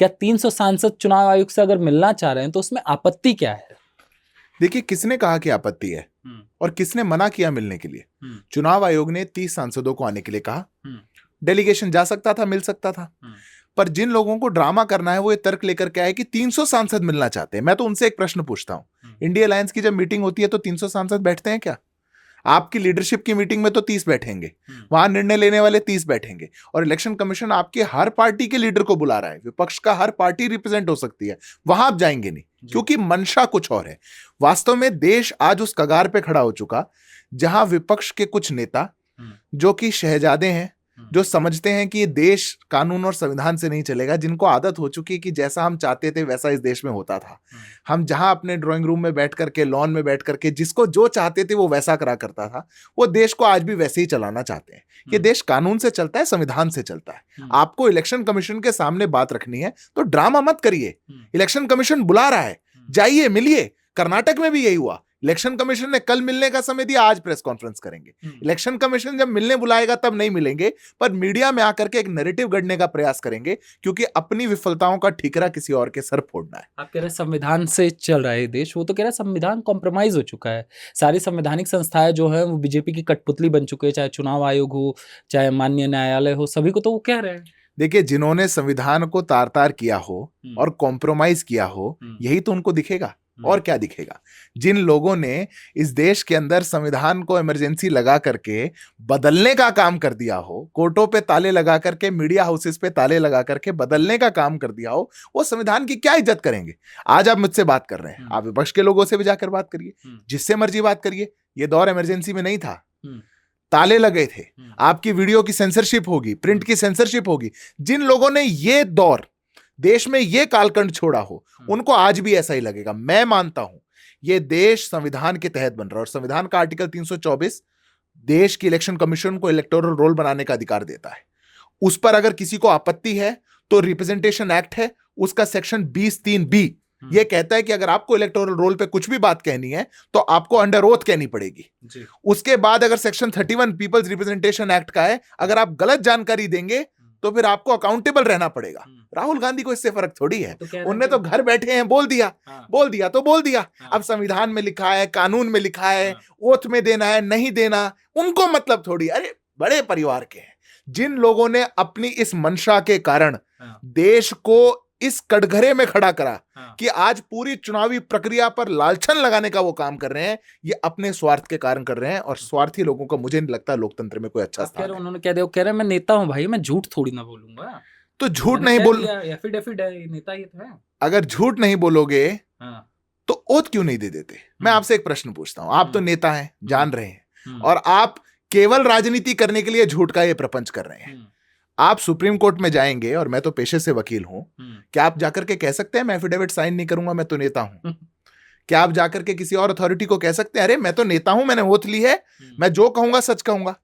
क्या 300 सांसद चुनाव आयोग से अगर मिलना चाह रहे हैं तो उसमें आपत्ति क्या है? देखिए, किसने कहा कि आपत्ति है और किसने मना किया मिलने के लिए? चुनाव आयोग ने 30 सांसदों को आने के लिए कहा। डेलीगेशन जा सकता था, मिल सकता था, पर जिन लोगों को ड्रामा करना है वो ये तर्क लेकर के आए कि 300 सांसद मिलना चाहते हैं। मैं तो उनसे एक प्रश्न पूछता हूं, इंडिया अलायंस की जब मीटिंग होती है तो 300 सांसद बैठते हैं क्या? आपकी लीडरशिप की मीटिंग में तो 30 बैठेंगे, वहां निर्णय लेने वाले 30 बैठेंगे, और इलेक्शन कमीशन आपके हर पार्टी के लीडर को बुला रहा है। विपक्ष का हर पार्टी रिप्रेजेंट हो सकती है, वहां आप जाएंगे नहीं, क्योंकि मंशा कुछ और है। वास्तव में देश आज उस कगार पे खड़ा हो चुका जहां विपक्ष के कुछ नेता जो कि शहजादे हैं, जो समझते हैं कि ये देश कानून और संविधान से नहीं चलेगा, जिनको आदत हो चुकी है कि जैसा हम चाहते थे वैसा इस देश में होता था, हम जहां अपने ड्राइंग रूम में बैठ करके, लॉन में बैठ करके जिसको जो चाहते थे वो वैसा करा करता था, वो देश को आज भी वैसे ही चलाना चाहते हैं। ये देश कानून से चलता है, संविधान से चलता है। आपको इलेक्शन कमीशन के सामने बात रखनी है तो ड्रामा मत करिए। इलेक्शन कमीशन बुला रहा है, जाइए, मिलिए। कर्नाटक में भी यही हुआ। इलेक्शन कमीशन ने कल मिलने का समय दिया, आज प्रेस कॉन्फ्रेंस करेंगे। इलेक्शन कमीशन जब मिलने बुलाएगा तब नहीं मिलेंगे, पर मीडिया में आकर के एक नैरेटिव गढ़ने का प्रयास करेंगे, क्योंकि अपनी विफलताओं का ठीकरा किसी और के सर फोड़ना है। आप कह रहे संविधान से चल रहा है देश, वो तो कह रहा है संविधान कॉम्प्रोमाइज हो चुका है। सारी संवैधानिक संस्थाएं जो है वो बीजेपी की कठपुतली बन चुके हैं, चाहे चुनाव आयोग हो, चाहे माननीय न्यायालय हो, सभी को तो वो कह रहे हैं। देखिए, जिन्होंने संविधान को तार तार किया हो और कॉम्प्रोमाइज किया हो, यही तो उनको दिखेगा, और क्या दिखेगा? जिन लोगों ने इस देश के अंदर संविधान को इमरजेंसी लगा करके बदलने का काम कर दिया हो, कोर्टों पे ताले लगा करके, मीडिया हाउसेस पे ताले लगा करके बदलने का काम कर दिया हो, वो संविधान की क्या इज्जत करेंगे? आज आप मुझसे बात कर रहे हैं, आप विपक्ष के लोगों से भी जाकर बात करिए, जिससे मर्जी बात करिए। ये दौर इमरजेंसी में नहीं था, ताले लगे थे। आपकी वीडियो की सेंसरशिप होगी, प्रिंट की सेंसरशिप होगी। जिन लोगों ने ये दौर, देश में ये कालखंड छोड़ा हो, उनको आज भी ऐसा ही लगेगा। मैं मानता हूं ये देश संविधान के तहत बन रहा है, और संविधान का आर्टिकल 324 देश की इलेक्शन कमीशन को इलेक्टोरल रोल बनाने का अधिकार देता है। उस पर अगर किसी को आपत्ति है तो रिप्रेजेंटेशन एक्ट है, उसका सेक्शन 20(3)(b ये कहता है कि अगर आपको इलेक्टोरल रोल पे कुछ भी बात कहनी है तो आपको अंडर ओथ कहनी पड़ेगी। उसके बाद अगर सेक्शन 31 पीपल्स रिप्रेजेंटेशन एक्ट का है, अगर आप गलत जानकारी देंगे तो फिर आपको अकाउंटेबल रहना पड़ेगा। राहुल गांधी को इससे फर्क थोड़ी है, उनने तो घर बैठे हैं, बोल दिया, बोल दिया तो बोल दिया। अब संविधान में लिखा है, कानून में लिखा है, ओथ में देना है, नहीं देना, उनको मतलब थोड़ी। अरे बड़े परिवार के हैं जिन लोगों ने अपनी इस मंशा के कारण देश को इस कटघरे में खड़ा करा कि आज पूरी चुनावी प्रक्रिया पर लालछन लगाने का वो काम कर रहे हैं। ये अपने स्वार्थ के कारण कर रहे हैं, और स्वार्थी लोगों का मुझे नहीं लगता लोकतंत्र में कोई अच्छा स्थान है। उन्होंने कह दिया, कह रहे मैं नेता हूं भाई, मैं झूठ थोड़ी ना बोलूंगा। तो झूठ नहीं बोल, एफिडेविट है, नेता ही तो है। अगर झूठ नहीं बोलोगे तो ओथ क्यों नहीं दे देते? मैं आपसे एक प्रश्न पूछता हूं, आप तो नेता हैं, जान रहे हैं, और आप केवल राजनीति करने के लिए झूठ का ये प्रपंच कर रहे हैं। आप सुप्रीम कोर्ट में जाएंगे, और मैं तो पेशे से वकील हूं, क्या आप जाकर के कह सकते हैं मैं एफिडेविट साइन नहीं करूंगा, मैं तो नेता हूं? क्या आप जाकर के किसी और अथॉरिटी को कह सकते हैं अरे मैं तो नेता हूं, मैंने ओथ ली है, मैं जो कहूंगा सच कहूंगा?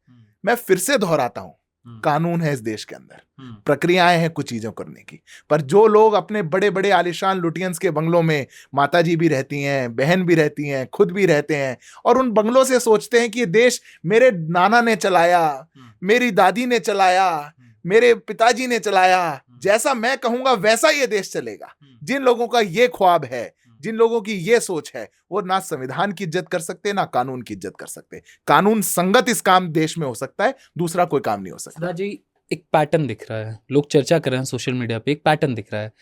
मैं फिर से दोहराता हूं, कानून है इस देश के अंदर, प्रक्रियाएं हैं कुछ चीजों करने की, पर जो लोग अपने बड़े बड़े आलिशान लुटियंस के बंगलों में, माताजी भी रहती हैं, बहन भी रहती हैं, खुद भी रहते हैं, और उन बंगलों से सोचते हैं कि ये देश मेरे नाना ने चलाया, मेरी दादी ने चलाया, मेरे पिताजी ने चलाया, जैसा मैं कहूंगा वैसा ये देश चलेगा। जिन लोगों का ये ख्वाब है, जिन लोगों की ये सोच है, वो ना संविधान की इज्जत कर सकते, ना कानून की इज्जत कर सकते। कानून संगत इस काम देश में हो सकता है, दूसरा कोई काम नहीं हो सकता। जी, एक पैटर्न दिख रहा है, लोग चर्चा कर रहे हैं सोशल मीडिया पे, एक पैटर्न दिख रहा है।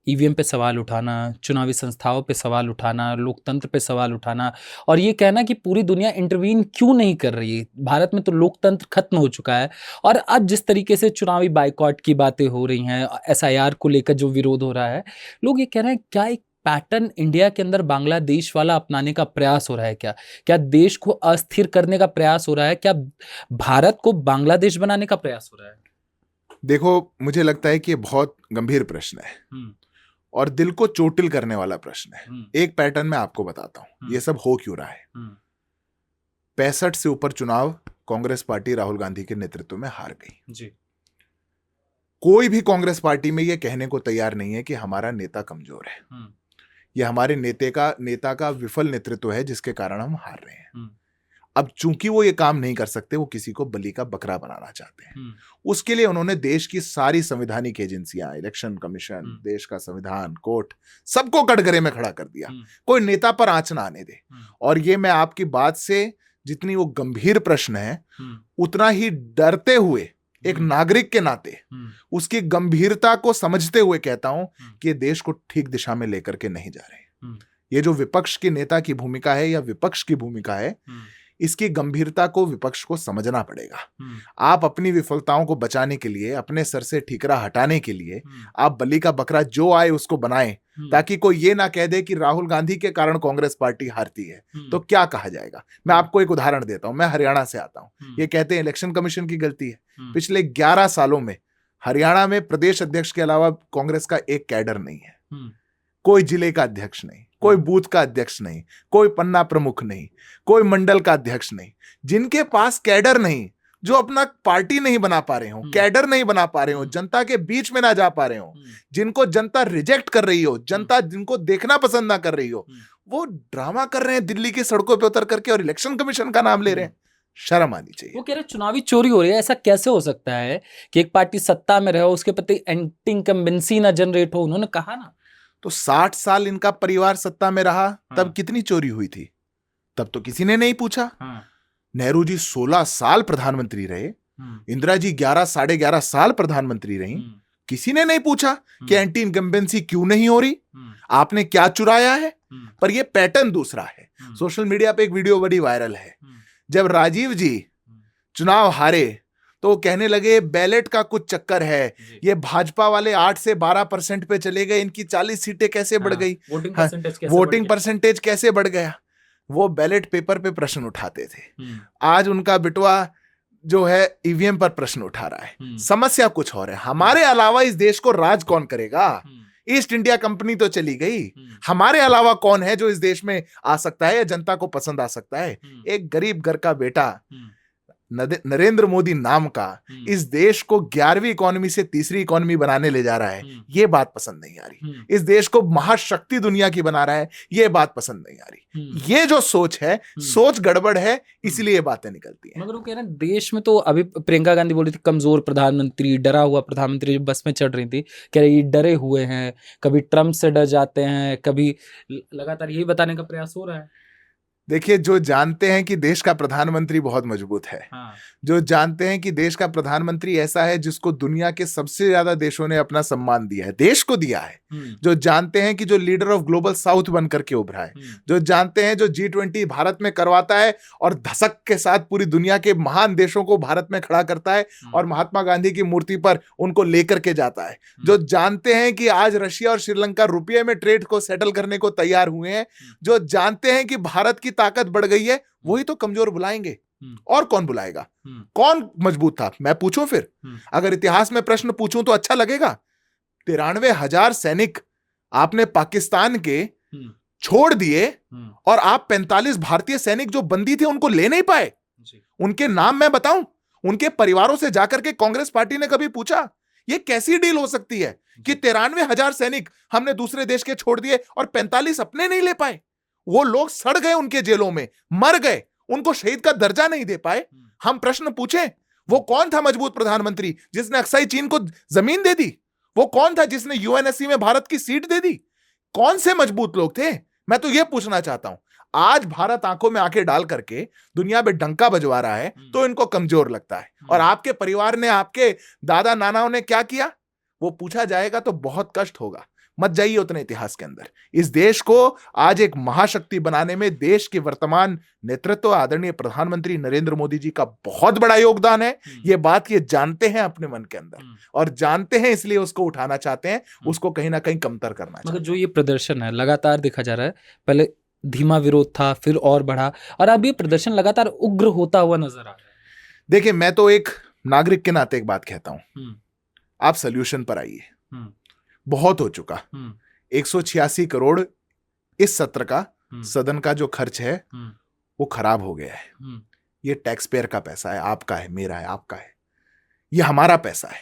ईवीएम पे सवाल उठाना, चुनावी संस्थाओं पे सवाल उठाना, लोकतंत्र पे सवाल उठाना, और ये कहना कि पूरी दुनिया इंटरवीन क्यों नहीं कर रही है, भारत में तो लोकतंत्र खत्म हो चुका है। और अब जिस तरीके से चुनावी बाइकॉट की बातें हो रही हैं, एसआईआर को लेकर जो विरोध हो रहा है, लोग ये कह रहे हैं क्या एक पैटर्न इंडिया के अंदर बांग्लादेश वाला अपनाने का प्रयास हो रहा है? क्या देश को अस्थिर करने का प्रयास हो रहा है? क्या भारत को बांग्लादेश बनाने का प्रयास हो रहा है? देखो, मुझे लगता है कि ये बहुत गंभीर प्रश्न है और दिल को चोटिल करने वाला प्रश्न है। एक पैटर्न मैं आपको बताता हूं, ये सब हो क्यों रहा है। 65 से ऊपर चुनाव कांग्रेस पार्टी राहुल गांधी के नेतृत्व में हार गई जी। कोई भी कांग्रेस पार्टी में यह कहने को तैयार नहीं है कि हमारा नेता कमजोर है, यह हमारे नेता का विफल नेतृत्व है जिसके कारण हम हार रहे हैं। अब चूंकि वो ये काम नहीं कर सकते, वो किसी को बलि का बकरा बनाना चाहते हैं। उसके लिए उन्होंने देश की सारी संवैधानिक एजेंसियां, इलेक्शन कमीशन, देश का संविधान, कोर्ट, सबको कटघरे में खड़ा कर दिया। कोई नेता पर आंच ना आने दे। और ये मैं आपकी बात से, जितनी वो गंभीर प्रश्न है, उतना ही डरते हुए एक नागरिक के नाते उसकी गंभीरता को समझते हुए कहता हूं कि देश को ठीक दिशा में लेकर के नहीं जा रहे। ये जो विपक्ष के नेता की भूमिका है या विपक्ष की भूमिका है, इसकी गंभीरता को विपक्ष को समझना पड़ेगा। आप अपनी विफलताओं को बचाने के लिए, अपने सर से ठीकरा हटाने के लिए आप बलि का बकरा जो आए उसको बनाएं, ताकि कोई ये ना कह दे कि राहुल गांधी के कारण कांग्रेस पार्टी हारती है। तो क्या कहा जाएगा? मैं आपको एक उदाहरण देता हूं। मैं हरियाणा से आता हूं। ये कहते हैं इलेक्शन कमीशन की गलती है। पिछले 11 सालों में हरियाणा में प्रदेश अध्यक्ष के अलावा कांग्रेस का एक कैडर नहीं है। कोई जिले का अध्यक्ष नहीं, कोई बूथ का अध्यक्ष नहीं, कोई पन्ना प्रमुख नहीं, कोई मंडल का अध्यक्ष नहीं। जिनके पास कैडर नहीं, जो अपना पार्टी नहीं बना पा रहे हो, कैडर नहीं बना पा रहे हो, जनता के बीच में ना जा पा रहे हो, जिनको जनता रिजेक्ट कर रही हो, जनता जिनको देखना पसंद ना कर रही हो, वो ड्रामा कर रहे हैं दिल्ली की सड़कों पे उतर करके और इलेक्शन कमीशन का नाम ले रहे हैं। शर्म आनी चाहिए। वो कह रहे चुनावी चोरी हो रही है। ऐसा कैसे हो सकता है कि एक पार्टी सत्ता में रहे, उसके प्रति एंटी इनकम्बेंसी ना जनरेट हो? उन्होंने कहा ना, तो 60 साल इनका परिवार सत्ता में रहा, तब कितनी चोरी हुई थी? तब तो किसी ने नहीं पूछा। नेहरू जी 16 साल प्रधानमंत्री रहे, इंदिरा जी 11 साढ़े 11 साल प्रधानमंत्री रही। किसी ने नहीं पूछा कि एंटी इनकम्बेंसी क्यों नहीं हो रही, आपने क्या चुराया है। पर यह पैटर्न दूसरा है। सोशल मीडिया पे एक वीडियो बड़ी वायरल है। जब राजीव जी चुनाव हारे तो कहने लगे बैलेट का कुछ चक्कर है, ये भाजपा वाले 8 से 12% पे चले गए, इनकी 40 सीटें कैसे बढ़ गई, वोटिंग परसेंटेज कैसे बढ़ गया। वो बैलेट पेपर पे प्रश्न उठाते थे। आज उनका बिटवा जो है ईवीएम पर प्रश्न उठा रहा है। समस्या कुछ और है। हमारे अलावा इस देश को राज कौन करेगा? ईस्ट इंडिया कंपनी तो चली गई, हमारे अलावा कौन है जो इस देश में आ सकता है या जनता को पसंद आ सकता है? एक गरीब घर का बेटा नरेंद्र मोदी नाम का इस देश को 11वीं इकोनॉमी से तीसरी इकोनॉमी बनाने ले जा रहा है, ये बात पसंद नहीं आ रही। इस देश को महाशक्ति दुनिया की बना रहा है, ये बात पसंद नहीं आ रही। ये जो सोच है, सोच गड़बड़ है, इसलिए ये बातें निकलती हैं। मगर वो कह रहे हैं देश में तो अभी प्रियंका गांधी बोल रही थी कमजोर प्रधानमंत्री, डरा हुआ प्रधानमंत्री, जो बस में चढ़ रही थी, कह रही डरे हुए हैं, कभी ट्रम्प से डर जाते हैं, कभी लगातार यही बताने का प्रयास हो रहा है। देखिए, जो जानते हैं कि देश का प्रधानमंत्री बहुत मजबूत है, जो जानते हैं कि देश का प्रधानमंत्री ऐसा है जिसको दुनिया के सबसे ज्यादा देशों ने अपना सम्मान दिया है, देश को दिया है, जो जानते हैं कि जो लीडर ऑफ ग्लोबल साउथ बन करके उभरा है, जो जानते हैं जो G20 भारत में करवाता है और धसक के साथ पूरी दुनिया के महान देशों को भारत में खड़ा करता है और महात्मा गांधी की मूर्ति पर उनको लेकर के जाता है, जो जानते हैं कि आज रशिया और श्रीलंका रुपये में ट्रेड को सेटल करने को तैयार हुए हैं, जो जानते हैं कि भारत की ताकत बढ़ गई है, वही तो कमजोर बुलाएंगे। और कौन बुलाएगा? कौन मजबूत था? मैं पूछूं फिर, अगर इतिहास में प्रश्न पूछूं तो अच्छा लगेगा। 93,000 सैनिक आपने पाकिस्तान के छोड़ दिए और आप 45 भारतीय सैनिक जो बंदी थे उनको ले नहीं पाए। उनके नाम मैं बताऊं? उनके परिवारों से जाकर के कांग्रेस पार्टी ने कभी पूछा ये कैसी डील हो सकती है कि 93,000 सैनिक हमने दूसरे देश के छोड़ दिए और 45 अपने नहीं ले पाए? वो लोग सड़ गए, उनके जेलों में मर गए, उनको शहीद का दर्जा नहीं दे पाए। हम प्रश्न पूछें, वो कौन था मजबूत प्रधानमंत्री जिसने अक्साई चीन को जमीन दे दी? वो कौन था जिसने यूएनएससी में भारत की सीट दे दी? कौन से मजबूत लोग थे? मैं तो ये पूछना चाहता हूं। आज भारत आंखों में आंखें डाल करके दुनिया में डंका बजवा रहा है तो इनको कमजोर लगता है। और आपके परिवार ने, आपके दादा नानाओं ने क्या किया, वो पूछा जाएगा तो बहुत कष्ट होगा। मत जाइए उतने इतिहास के अंदर। इस देश को आज एक महाशक्ति बनाने में देश के वर्तमान नेतृत्व आदरणीय प्रधानमंत्री नरेंद्र मोदी जी का बहुत बड़ा योगदान है। ये बात ये जानते हैं अपने मन के अंदर और जानते हैं, इसलिए उसको उठाना चाहते हैं, उसको कहीं ना कहीं कमतर करना चाहते हैं। जो ये प्रदर्शन है लगातार देखा जा रहा है, पहले धीमा विरोध था, फिर और बढ़ा, और अब ये प्रदर्शन लगातार उग्र होता हुआ नजर आ रहा है। देखिए, मैं तो एक नागरिक के नाते एक बात कहता हूं, आप सोल्यूशन पर आइए। बहुत हो चुका। 186 करोड़ इस सत्र का सदन का जो खर्च है वो खराब हो गया है। ये टैक्स पेयर का पैसा है, आपका है, मेरा है, आपका है, ये हमारा पैसा है।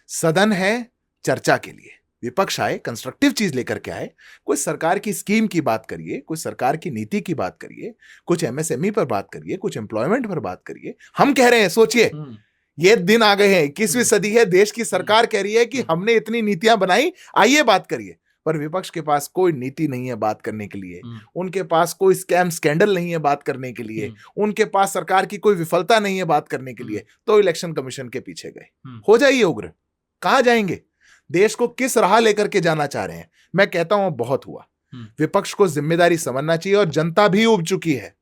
सदन है चर्चा के लिए, विपक्ष आए, कंस्ट्रक्टिव चीज लेकर के आए, कोई सरकार की स्कीम की बात करिए, कोई सरकार की नीति की बात करिए, कुछ एमएसएमई पर बात करिए, कुछ एम्प्लॉयमेंट पर बात करिए। हम कह रहे हैं, सोचिए, ये दिन आ गए हैं, 21वीं सदी है, देश की सरकार कह रही है कि हमने इतनी नीतियां बनाई, आइए बात करिए। पर विपक्ष के पास कोई नीति नहीं है बात करने के लिए, उनके पास कोई स्कैम स्कैंडल नहीं है बात करने के लिए, उनके पास सरकार की कोई विफलता नहीं है बात करने के लिए, तो इलेक्शन कमीशन के पीछे गए। हो जाइए उग्र, कहां जाएंगे? देश को किस राह लेकर के जाना चाह रहे हैं? मैं कहता हूं बहुत हुआ। विपक्ष को जिम्मेदारी समझना चाहिए, और जनता भी उब चुकी है,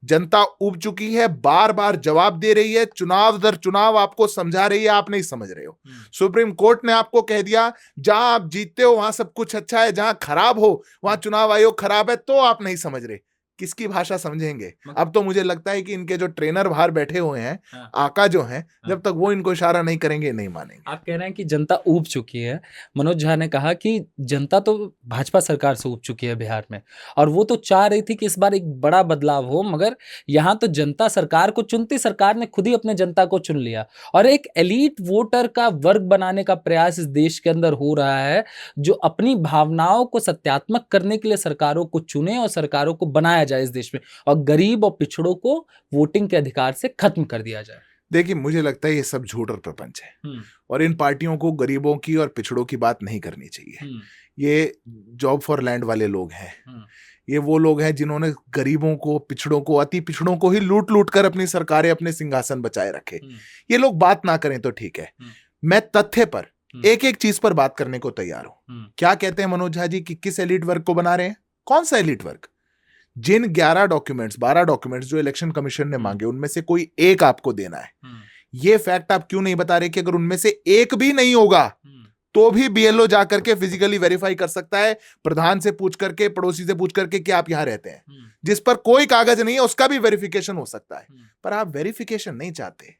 जनता उब चुकी है, बार बार जवाब दे रही है, चुनाव दर चुनाव आपको समझा रही है, आप नहीं समझ रहे हो। सुप्रीम कोर्ट ने आपको कह दिया, जहां आप जीतते हो वहां सब कुछ अच्छा है, जहां खराब हो वहां चुनाव आयोग खराब है, तो आप नहीं समझ रहे। किसकी भाषा समझेंगे? अब तो मुझे लगता है कि इनके जो ट्रेनर बाहर बैठे हुए हैं, आका जो हैं, जब तक वो इनको इशारा नहीं करेंगे नहीं मानेंगे। आप कह रहे हैं कि जनता ऊब चुकी है। मनोज झा ने कहा कि जनता तो भाजपा सरकार से ऊब चुकी है बिहार में, और वो तो चाह रही थी कि इस बार एक बड़ा बदलाव हो, मगर यहाँ तो जनता सरकार को चुनती, सरकार ने खुद ही अपने जनता को चुन लिया, और एक एलीट वोटर का वर्ग बनाने का प्रयास इस देश के अंदर हो रहा है, जो अपनी भावनाओं को सत्यात्मक करने के लिए सरकारों को चुने और सरकारों को बनाया जाए इस देश में, और गरीब और पिछड़ों को वोटिंग के अधिकार से खत्म कर दिया जाए। देखिए, मुझे लगता है ये सब झूठ और प्रपंच है, और इन पार्टियों को गरीबों की और पिछड़ों की बात नहीं करनी चाहिए। ये जॉब फॉर लैंड वाले लोग हैं, ये वो लोग हैं जिन्होंने गरीबों को, पिछड़ों को, अति पिछड़ों को ही लूट लूट कर अपनी सरकारें, अपने सिंहासन बचाए रखे। ये लोग बात ना करें तो ठीक है, मैं तथ्य पर एक एक चीज पर बात करने को तैयार हूं। क्या कहते हैं मनोज झा जी कि किस एलिट वर्ग को बना रहे हैं? कौन सा एलिट वर्ग? जिन 11 डॉक्यूमेंट्स, 12 डॉक्यूमेंट्स जो इलेक्शन कमीशन ने मांगे, उनमें से कोई एक आपको देना है। ये फैक्ट आप क्यों नहीं बता रहे कि अगर उनमें से एक भी नहीं होगा तो भी बीएलओ जाकर के फिजिकली वेरीफाई कर सकता है, प्रधान से पूछ करके, पड़ोसी से पूछ करके कि आप यहां रहते हैं। जिस पर कोई कागज नहीं है उसका भी वेरिफिकेशन हो सकता है। पर आप वेरिफिकेशन नहीं चाहते,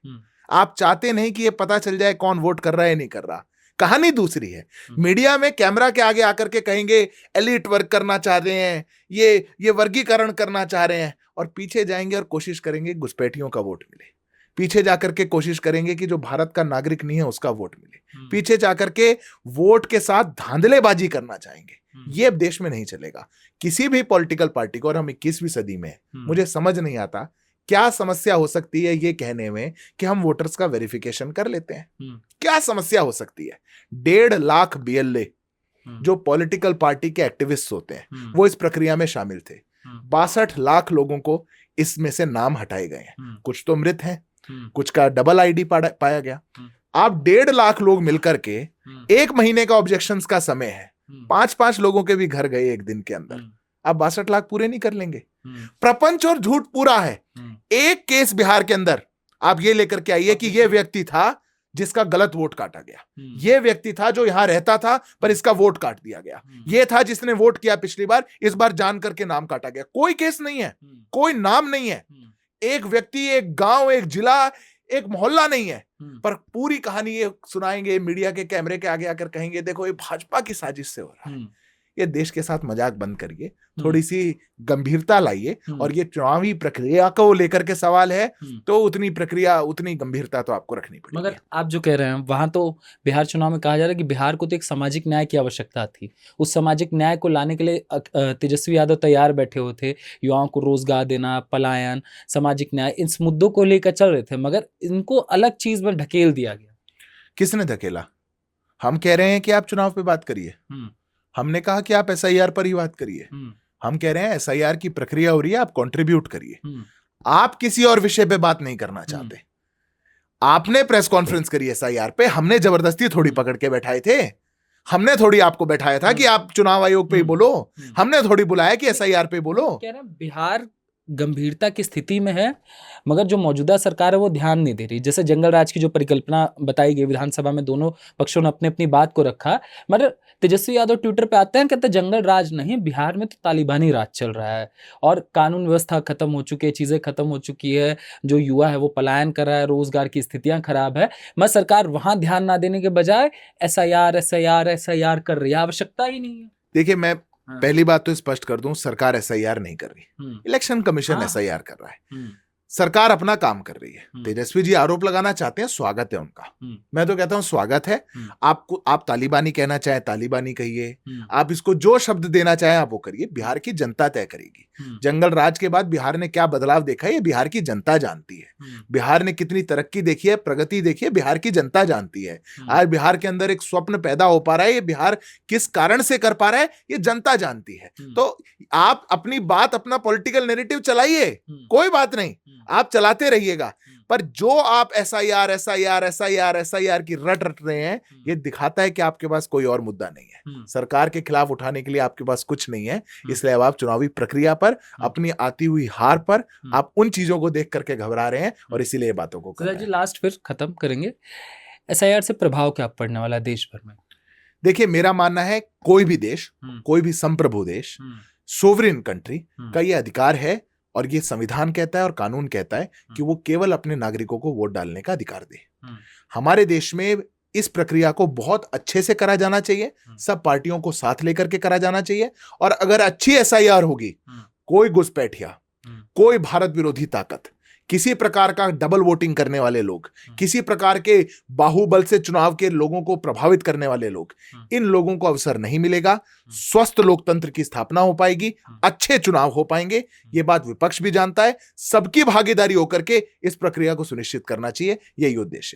आप चाहते नहीं कि ये पता चल जाए कौन वोट कर रहा है नहीं कर रहा। कहानी दूसरी है, मीडिया में कैमरा के आगे आकर के कहेंगे एलिट वर्क करना चाह रहे हैं, ये वर्गीकरण करना चाह रहे हैं, और पीछे जाएंगे और कोशिश करेंगे घुसपैठियों का वोट मिले, पीछे जाकर के कोशिश करेंगे कि जो भारत का नागरिक नहीं है उसका वोट मिले, पीछे जाकर के वोट के साथ धांधलेबाजी करना चाहेंगे। ये अब देश में नहीं चलेगा किसी भी पॉलिटिकल पार्टी को। और हम 21वीं सदी में, मुझे समझ नहीं आता क्या समस्या हो सकती है ये कहने में कि हम वोटर्स का वेरिफिकेशन कर लेते हैं। क्या समस्या हो सकती है? 1.5 लाख बीएलए जो पॉलिटिकल पार्टी के एक्टिविस्ट होते हैं वो इस प्रक्रिया में शामिल थे। 62 लाख लोगों को इसमें से नाम हटाए गए हैं, कुछ तो मृत हैं, कुछ का डबल आईडी पाया गया। आप 1.5 लाख लोग मिलकर के 1 महीने का ऑब्जेक्शंस का समय है, 5-5 लोगों के भी घर गए एक दिन के अंदर, आप 62 लाख पूरे नहीं कर लेंगे। प्रपंच और झूठ पूरा है। एक केस बिहार के अंदर आप ये लेकर के आइए कि ये व्यक्ति था जिसका गलत वोट काटा गया, ये व्यक्ति था जो यहां रहता था पर इसका वोट काट दिया गया, ये था जिसने वोट किया पिछली बार, इस बार जान करके नाम काटा गया। कोई केस नहीं है, कोई नाम नहीं है, एक व्यक्ति, एक गांव, एक जिला, एक मोहल्ला नहीं है, पर पूरी कहानी ये सुनाएंगे, मीडिया के कैमरे के आगे आकर कहेंगे देखो ये भाजपा की साजिश से हो रहा है। ये देश के साथ मजाक बंद करिए, थोड़ी सी गंभीरता लाइए, और ये चुनावी प्रक्रिया को लेकर के सवाल है तो उतनी प्रक्रिया, उतनी गंभीरता तो आपको रखनी पड़ेगी। मगर आप जो कह रहे हैं, वहां तो बिहार चुनाव में कहा जा रहा है कि बिहार को तो एक सामाजिक न्याय की आवश्यकता थी, उस सामाजिक न्याय को लाने के लिए तेजस्वी यादव तैयार बैठे हुए थे, युवाओं को रोजगार देना, पलायन, सामाजिक न्याय, इस मुद्दों को लेकर चल रहे थे, मगर इनको अलग चीज में ढकेल दिया गया। किसने धकेला? हम कह रहे हैं कि आप चुनाव पे बात करिए, हमने कहा कि आप एसआईआर पर ही बात करिए, हम कह रहे हैं एसआईआर की प्रक्रिया हो रही है, आप कंट्रीब्यूट करिए। आप किसी और विषय पे बात नहीं करना चाहते। आपने प्रेस कॉन्फ्रेंस करी एसआईआर पे, हमने जबरदस्ती थोड़ी पकड़ के बैठाए थे, हमने थोड़ी आपको बैठाया था कि आप चुनाव आयोग पे ही बोलो, हमने थोड़ी बुलाया कि एसआईआर पे बोलो। कह रहे हैं बिहार गंभीरता की स्थिति में है, मगर जो मौजूदा सरकार है वो ध्यान नहीं दे रही। जैसे जंगल राज की जो परिकल्पना बताई गई, विधानसभा में दोनों पक्षों ने अपनी अपनी बात को रखा, मगर तेजस्वी यादव ट्विटर पे आते हैं, कहते हैं जंगल राज नहीं, बिहार में तो तालिबानी राज चल रहा है, और कानून व्यवस्था खत्म हो चुकी है, चीजें खत्म हो चुकी है, जो युवा है वो पलायन कर रहा है, रोजगार की स्थितियां खराब है, मगर सरकार वहां ध्यान ना देने के बजाय एसआईआर कर रही है। आवश्यकता ही नहीं है। देखिए, मैं पहली बात तो स्पष्ट कर दूं, सरकार एसआईआर नहीं कर रही, इलेक्शन कमीशन एसआईआर कर रहा है। सरकार अपना काम कर रही है। हम्म। तेजस्वी जी आरोप लगाना चाहते हैं, स्वागत है उनका। हम्म। मैं तो कहता हूं स्वागत है। हम्म। आपको, आप तालिबानी कहना चाहें तालिबानी कहिए, हम्म। आप इसको जो शब्द देना चाहें आप वो करिए, बिहार की जनता तय करेगी। हम्म। जंगल राज के बाद बिहार ने क्या बदलाव देखा है ये बिहार की जनता जानती है। हम्म। बिहार ने कितनी तरक्की देखी है, प्रगति देखी है, बिहार की जनता जानती है। आज बिहार के अंदर एक स्वप्न पैदा हो पा रहा है, ये बिहार किस कारण से कर पा रहा है ये जनता जानती है। तो आप अपनी बात, अपना पॉलिटिकल नैरेटिव चलाइए, कोई बात नहीं, आप चलाते रहिएगा, पर जो आप एसआईआर एसआईआर एसआईआर एसआईआर की रट रहे हैं, ये दिखाता है कि आपके पास कोई और मुद्दा नहीं है। सरकार के खिलाफ उठाने के लिए आपके पास कुछ नहीं है। इसलिए अब आप चुनावी प्रक्रिया पर, अपनी आती हुई हार पर, आप उन चीजों को देख करके घबरा रहे हैं और इसीलिए बातों को कर रहे हैं। लास्ट फिर खत्म करेंगे, एसआईआर से प्रभाव क्या पड़ने वाला है देश भर में? देखिए, मेरा मानना है कोई भी देश, कोई भी संप्रभु देश, सोवरेन कंट्री का ये अधिकार है और ये संविधान कहता है और कानून कहता है कि वो केवल अपने नागरिकों को वोट डालने का अधिकार दे। हमारे देश में इस प्रक्रिया को बहुत अच्छे से करा जाना चाहिए, सब पार्टियों को साथ लेकर के करा जाना चाहिए। और अगर अच्छी एसआईआर होगी, कोई घुसपैठिया, कोई भारत विरोधी ताकत, किसी प्रकार का डबल वोटिंग करने वाले लोग, किसी प्रकार के बाहुबल से चुनाव के लोगों को प्रभावित करने वाले लोग, इन लोगों को अवसर नहीं मिलेगा। स्वस्थ लोकतंत्र की स्थापना हो पाएगी, अच्छे चुनाव हो पाएंगे। ये बात विपक्ष भी जानता है। सबकी भागीदारी होकर के इस प्रक्रिया को सुनिश्चित करना चाहिए, यही उद्देश्य है।